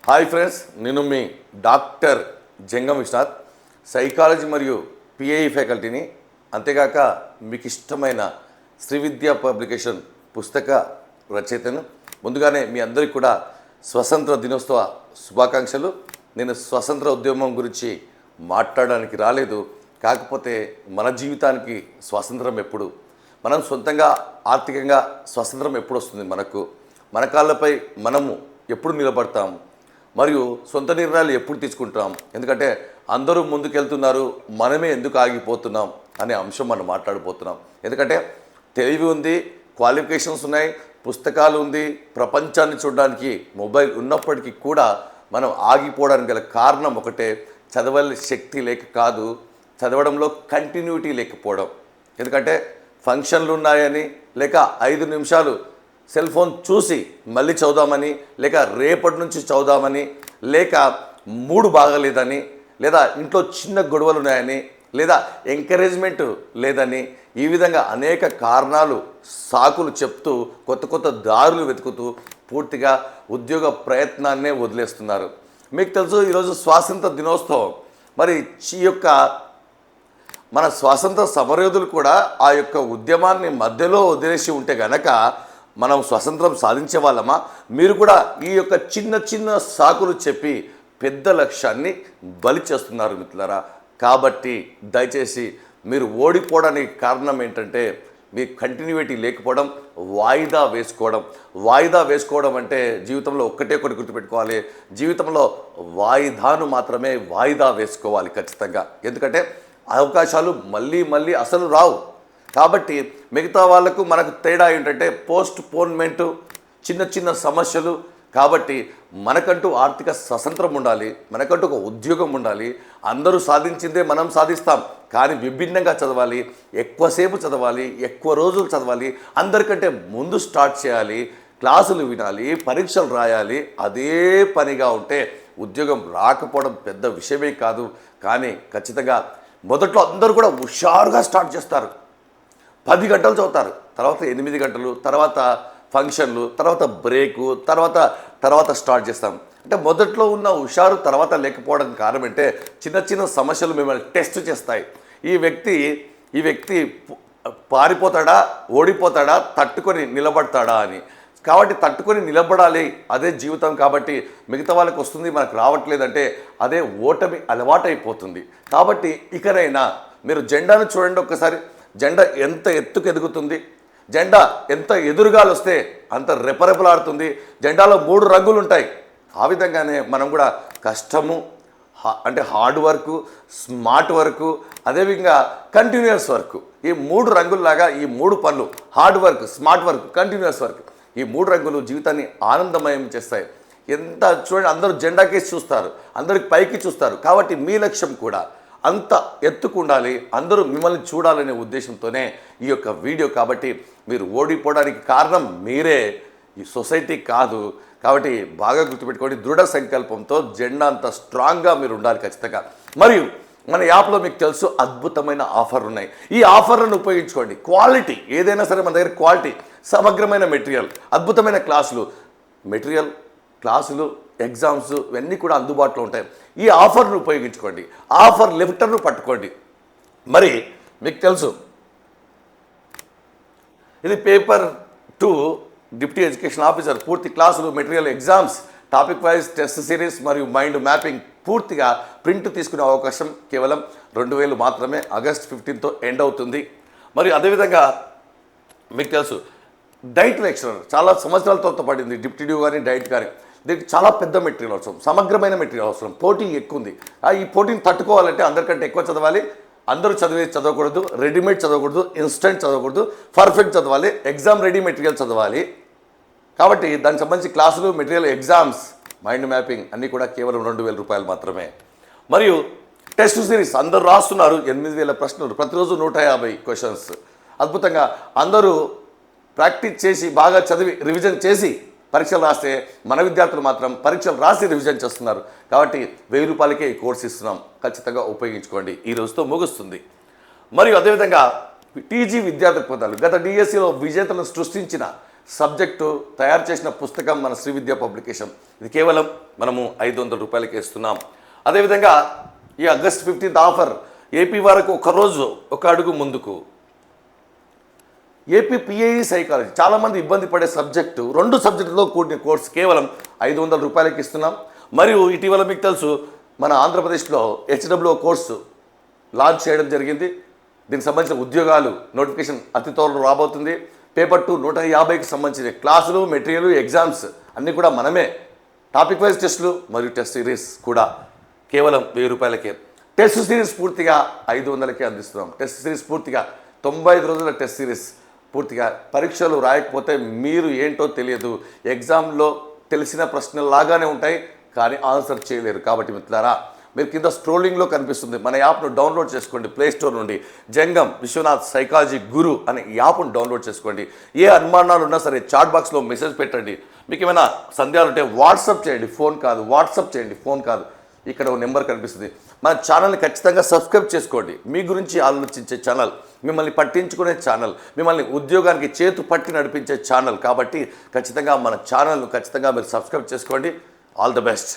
Hi friends, నేను మీ doctor జంగం Vishwanath, psychology మరియు PIE ఫ్యాకల్టీని. అంతేగాక మీకు ఇష్టమైన శ్రీ విద్యా పబ్లికేషన్ పుస్తక రచయితను. ముందుగానే మీ అందరికీ కూడా స్వతంత్ర దినోత్సవ శుభాకాంక్షలు. నేను స్వతంత్ర ఉద్యమం గురించి మాట్లాడడానికి రాలేదు, కాకపోతే మన జీవితానికి స్వాతంత్రం ఎప్పుడు, మనం సొంతంగా ఆర్థికంగా స్వతంత్రం ఎప్పుడు వస్తుంది, మన కాళ్ళపై మనము ఎప్పుడు నిలబడతాం, మరియు సొంత నిర్ణయాలు ఎప్పుడు తీసుకుంటాం, ఎందుకంటే అందరూ ముందుకెళ్తున్నారు, మనమే ఎందుకు ఆగిపోతున్నాం అనే అంశం మనం మాట్లాడిపోతున్నాం. ఎందుకంటే తెలివి ఉంది, క్వాలిఫికేషన్స్ ఉన్నాయి, పుస్తకాలు ఉంది, ప్రపంచాన్ని చూడడానికి మొబైల్ ఉన్నప్పటికీ కూడా మనం ఆగిపోవడానికి గల కారణం ఒకటే, చదవలే శక్తి లేక కాదు, చదవడంలో కంటిన్యూటీ లేకపోవడం. ఎందుకంటే ఫంక్షన్లు ఉన్నాయని, లేక 5 నిమిషాలు సెల్ ఫోన్ చూసి మళ్ళీ చదువుదామని, లేక రేపటి నుంచి చదువుదామని, లేక మూడు బాగలేదని, లేదా ఇంట్లో చిన్న గొడవలు ఉన్నాయని, లేదా ఎంకరేజ్మెంట్ లేదని, ఈ విధంగా అనేక కారణాలు సాకులు చెప్తూ కొత్త దారులు వెతుకుతూ పూర్తిగా ఉద్యోగ ప్రయత్నాన్నే వదిలేస్తున్నారు. మీకు తెలుసు, ఈరోజు స్వాతంత్ర దినోత్సవం. మరి ఈ యొక్క మన స్వాతంత్ర సమరయోధులు కూడా ఆ యొక్క ఉద్యమాన్ని మధ్యలో వదిలేసి ఉంటే గనక మనం స్వతంత్రం సాధించే వాళ్ళమా? మీరు కూడా ఈ యొక్క చిన్న సాకులు చెప్పి పెద్ద లక్ష్యాన్ని బలి చేస్తున్నారు మిత్రులారా. కాబట్టి దయచేసి మీరు ఓడిపోవడానికి కారణం ఏంటంటే మీ కంటిన్యూటీ లేకపోవడం, వాయిదా వేసుకోవడం అంటే జీవితంలో ఒకటి గుర్తుపెట్టుకోవాలి, జీవితంలో వాయిదాను మాత్రమే వాయిదా వేసుకోవాలి ఖచ్చితంగా. ఎందుకంటే అవకాశాలు మళ్ళీ అసలు రావు. కాబట్టి మిగతా వాళ్ళకు మనకు తేడా ఏంటంటే పోస్ట్ పోన్మెంటు, చిన్న సమస్యలు. కాబట్టి మనకంటూ ఆర్థిక స్వతంత్రం ఉండాలి, మనకంటూ ఒక ఉద్యోగం ఉండాలి. అందరూ సాధించిందే మనం సాధిస్తాం, కానీ విభిన్నంగా చదవాలి, ఎక్కువసేపు చదవాలి, ఎక్కువ రోజులు చదవాలి, అందరికంటే ముందు స్టార్ట్ చేయాలి, క్లాసులు వినాలి, పరీక్షలు రాయాలి. అదే పనిగా ఉంటే ఉద్యోగం రాకపోవడం పెద్ద విషయమే కాదు. కానీ ఖచ్చితంగా మొదట్లో అందరూ కూడా హుషారుగా స్టార్ట్ చేస్తారు, 10 గంటలు చదువుతారు, తర్వాత 8 గంటలు, తర్వాత ఫంక్షన్లు, తర్వాత బ్రేకు, తర్వాత స్టార్ట్ చేస్తాం. అంటే మొదట్లో ఉన్న హుషారు తర్వాత లేకపోవడం కారణం అంటే చిన్న సమస్యలు మిమ్మల్ని టెస్ట్ చేస్తాయి. ఈ వ్యక్తి పారిపోతాడా, ఓడిపోతాడా, తట్టుకొని నిలబడతాడా అని. కాబట్టి తట్టుకొని నిలబడాలి, అదే జీవితం. కాబట్టి మిగతా వాళ్ళకి వస్తుంది, మనకు రావట్లేదంటే అదే ఓటమి అలవాటైపోతుంది. కాబట్టి ఇకనైనా మీరు జెండాను చూడండి ఒక్కసారి. జెండా ఎంత ఎత్తుకు ఎదుగుతుంది, జెండా ఎంత ఎదురుగాలు వస్తే అంత రెపరెపలాడుతుంది. జెండాలో 3 రంగులు ఉంటాయి. ఆ విధంగానే మనం కూడా కష్టము అంటే హార్డ్ వర్క్, స్మార్ట్ వర్క్, అదేవిధంగా కంటిన్యూస్ వర్క్, ఈ 3 రంగుల్లాగా ఈ 3 పనులు, hard work, smart work, continuous work, ఈ 3 రంగులు జీవితాన్ని ఆనందమయం చేస్తాయి. ఎంత చూడండి, అందరూ జెండాకేసి చూస్తారు, అందరికి పైకి చూస్తారు. కాబట్టి మీ లక్ష్యం కూడా అంత ఎత్తుకు ఉండాలి, అందరూ మిమ్మల్ని చూడాలనే ఉద్దేశంతోనే ఈ యొక్క వీడియో. కాబట్టి మీరు ఓడిపోవడానికి కారణం మీరే, ఈ సొసైటీ కాదు. కాబట్టి బాగా గుర్తుపెట్టుకోండి, దృఢ సంకల్పంతో జెండా అంత స్ట్రాంగ్గా మీరు ఉండాలి ఖచ్చితంగా. మరియు మన యాప్లో మీకు తెలుసు అద్భుతమైన ఆఫర్లు ఉన్నాయి. ఈ ఆఫర్లను ఉపయోగించుకోండి. క్వాలిటీ ఏదైనా సరే మన దగ్గర క్వాలిటీ, సమగ్రమైన మెటీరియల్, అద్భుతమైన క్లాసులు, ఎగ్జామ్స్ ఇవన్నీ కూడా అందుబాటులో ఉంటాయి. ఈ ఆఫర్ను ఉపయోగించుకోండి, ఆఫర్ లెటర్ను పట్టుకోండి. మరి మీకు తెలుసు, ఇది పేపర్ 2 డిప్యూటీ ఎడ్యుకేషన్ ఆఫీసర్ పూర్తి క్లాసులు, material, exams, topic wise test series మరియు మైండ్ మ్యాపింగ్ పూర్తిగా ప్రింట్ తీసుకునే అవకాశం కేవలం 2000 మాత్రమే. ఆగస్ట్ 15తో ఎండ్ అవుతుంది. మరియు అదేవిధంగా మీకు తెలుసు డైట్ లెక్చరర్ చాలా సంవత్సరాలతో పడింది, డిప్యూటీ కానీ డైట్ కానీ. దీనికి చాలా పెద్ద మెటీరియల్ అవసరం, సమగ్రమైన మెటీరియల్ అవసరం, పోటీ ఎక్కువ ఉంది. ఈ పోటీని తట్టుకోవాలంటే అందరికంటే ఎక్కువ చదవాలి. అందరూ చదవకూడదు, రెడీమేడ్ చదవకూడదు, ఇన్స్టెంట్ చదవకూడదు, పర్ఫెక్ట్ చదవాలి, ఎగ్జామ్ రెడీ మెటీరియల్ చదవాలి. కాబట్టి దానికి సంబంధించి క్లాసులు, మెటీరియల్, ఎగ్జామ్స్, మైండ్ మ్యాపింగ్ అన్నీ కూడా కేవలం 2000 రూపాయలు మాత్రమే. మరియు టెస్ట్ సిరీస్ అందరూ రాస్తున్నారు, 8000 ప్రశ్నలు, ప్రతిరోజు 150 క్వశ్చన్స్. అద్భుతంగా అందరూ ప్రాక్టీస్ చేసి బాగా చదివి రివిజన్ చేసి పరీక్షలు రాస్తే మన విద్యార్థులు మాత్రం పరీక్షలు రాసి రివిజన్ చేస్తున్నారు. కాబట్టి 1000 రూపాయలకే ఈ కోర్సు ఇస్తున్నాం, ఖచ్చితంగా ఉపయోగించుకోండి. ఈ రోజుతో ముగుస్తుంది. మరియు అదేవిధంగా టీజీ విద్యా దృక్పథాలు, గత డిఎస్సిలో విజేతలను సృష్టించిన సబ్జెక్టు తయారు చేసిన పుస్తకం మన శ్రీ విద్యా పబ్లికేషన్. ఇది కేవలం మనము 500 రూపాయలకి ఇస్తున్నాం. అదేవిధంగా ఈ ఆగస్ట్ 15th ఆఫర్ ఏపీ వరకు ఒకరోజు ఒక అడుగు ముందుకు. ఏపీ పిఏఈ సైకాలజీ చాలామంది ఇబ్బంది పడే సబ్జెక్టు, 2 సబ్జెక్టులో కూడిన కోర్సు కేవలం 500 రూపాయలకి ఇస్తున్నాం. మరియు ఇటీవల మీకు తెలుసు మన ఆంధ్రప్రదేశ్లో హెచ్డబ్ల్యూ కోర్సు లాంచ్ చేయడం జరిగింది. దీనికి సంబంధించిన ఉద్యోగాలు నోటిఫికేషన్ అతి త్వరలో రాబోతుంది. పేపర్ 2 150కి సంబంధించిన క్లాసులు, మెటీరియల్, ఎగ్జామ్స్ అన్నీ కూడా మనమే. టాపిక్ వైజ్ టెస్టులు మరియు టెస్ట్ సిరీస్ కూడా కేవలం 1000 రూపాయలకే. టెస్ట్ సిరీస్ పూర్తిగా 500కే అందిస్తున్నాం. టెస్ట్ సిరీస్ పూర్తిగా 95 రోజుల టెస్ట్ సిరీస్ పూర్తిగా. పరీక్షలు రాయకపోతే మీరు ఏంటో తెలియదు. ఎగ్జామ్లో తెలిసిన ప్రశ్నలు లాగానే ఉంటాయి కానీ ఆన్సర్ చేయలేరు. కాబట్టి మిత్రులారా, మీరు కింద స్క్రోలింగ్లో కనిపిస్తుంది మన యాప్ను డౌన్లోడ్ చేసుకోండి. ప్లే స్టోర్ నుండి జంగం విశ్వనాథ్ సైకాలజీ గురు అనే యాప్ను డౌన్లోడ్ చేసుకోండి. ఏ అనుమానాలు ఉన్నా సరే చాట్ బాక్స్లో మెసేజ్ పెట్టండి. మీకు ఏమైనా సందేహాలు ఉంటే వాట్సాప్ చేయండి, ఫోన్ కాదు. వాట్సాప్ చేయండి, ఫోన్ కాదు. ఇక్కడ ఒక నెంబర్ కనిపిస్తుంది. మన ఛానల్ని ఖచ్చితంగా సబ్స్క్రైబ్ చేసుకోండి. మీ గురించి ఆలోచించే ఛానల్, మిమ్మల్ని పట్టించుకునే ఛానల్, మిమ్మల్ని ఉద్యోగానికి చేతు పట్టి నడిపించే ఛానల్. కాబట్టి ఖచ్చితంగా మన ఛానల్ను ఖచ్చితంగా మీరు సబ్స్క్రైబ్ చేసుకోండి. All the best.